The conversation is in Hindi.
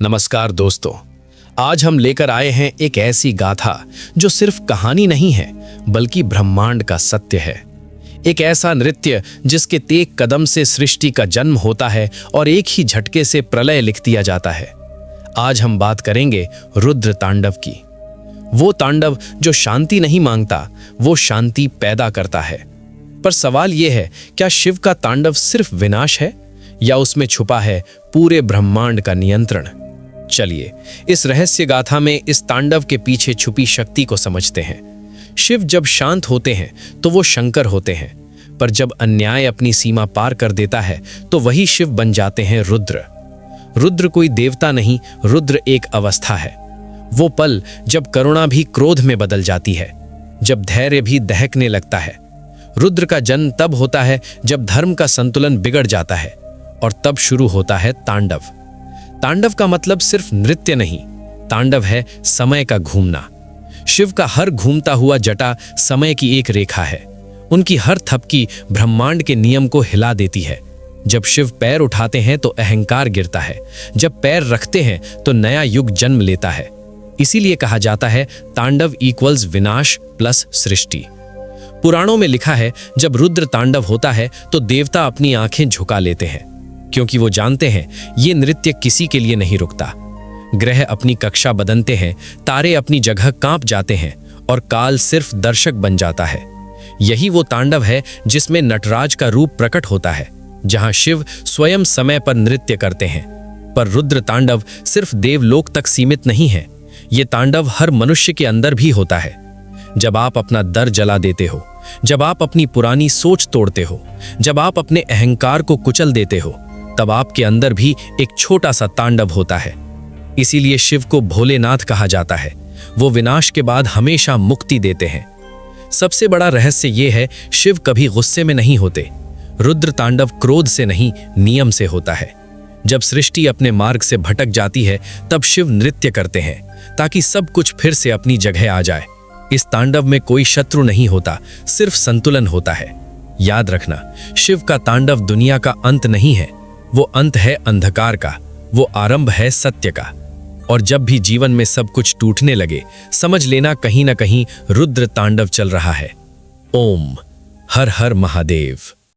नमस्कार दोस्तों, आज हम लेकर आए हैं एक ऐसी गाथा जो सिर्फ कहानी नहीं है बल्कि ब्रह्मांड का सत्य है। एक ऐसा नृत्य जिसके तेज कदम से सृष्टि का जन्म होता है और एक ही झटके से प्रलय लिख दिया जाता है। आज हम बात करेंगे रुद्र तांडव की। वो तांडव जो शांति नहीं मांगता, वो शांति पैदा करता है। पर सवाल यह है, क्या शिव का तांडव सिर्फ विनाश है या उसमें छुपा है पूरे ब्रह्मांड का नियंत्रण? चलिए इस रहस्य गाथा में इस तांडव के पीछे छुपी शक्ति को समझते हैं। शिव जब शांत होते हैं तो वो शंकर होते हैं, पर जब अन्याय अपनी सीमा पार कर देता है तो वही शिव बन जाते हैं रुद्र। रुद्र कोई देवता नहीं, रुद्र एक अवस्था है। वो पल जब करुणा भी क्रोध में बदल जाती है, जब धैर्य भी दहकने लगता है। रुद्र का जन्म तब होता है जब धर्म का संतुलन बिगड़ जाता है, और तब शुरू होता है तांडव। तांडव का मतलब सिर्फ नृत्य नहीं, तांडव है समय का घूमना। शिव का हर घूमता हुआ जटा समय की एक रेखा है। उनकी हर थपकी ब्रह्मांड के नियम को हिला देती है। जब शिव पैर उठाते हैं तो अहंकार गिरता है, जब पैर रखते हैं तो नया युग जन्म लेता है। इसीलिए कहा जाता है तांडव इक्वल्स विनाश प्लस सृष्टि। पुराणों में लिखा है, जब रुद्र तांडव होता है तो देवता अपनी आंखें झुका लेते हैं, क्योंकि वो जानते हैं ये नृत्य किसी के लिए नहीं रुकता। ग्रह अपनी कक्षा बदलते हैं, तारे अपनी जगह कांप जाते हैं और काल सिर्फ दर्शक बन जाता है। यही वो तांडव है जिसमें नटराज का रूप प्रकट होता है, जहां शिव स्वयं समय पर नृत्य करते हैं। पर रुद्र तांडव सिर्फ देवलोक तक सीमित नहीं है, ये तांडव हर मनुष्य के अंदर भी होता है। जब आप अपना डर जला देते हो, जब आप अपनी पुरानी सोच तोड़ते हो, जब आप अपने अहंकार को कुचल देते हो, तब आपके अंदर भी एक छोटा सा तांडव होता है। इसीलिए शिव को भोलेनाथ कहा जाता है। वो विनाश के बाद हमेशा मुक्ति देते हैं। सबसे बड़ा रहस्य ये है, शिव कभी गुस्से में नहीं होते। रुद्र तांडव क्रोध से नहीं, नियम से होता है। जब सृष्टि अपने मार्ग से भटक जाती है तब शिव नृत्य करते हैं ताकि सब कुछ फिर से अपनी जगह आ जाए। इस तांडव में कोई शत्रु नहीं होता, सिर्फ संतुलन होता है। याद रखना, शिव का तांडव दुनिया का अंत नहीं है, वो अंत है अंधकार का, वो आरंभ है सत्य का। और जब भी जीवन में सब कुछ टूटने लगे, समझ लेना कहीं ना कहीं रुद्र तांडव चल रहा है। ओम हर हर महादेव।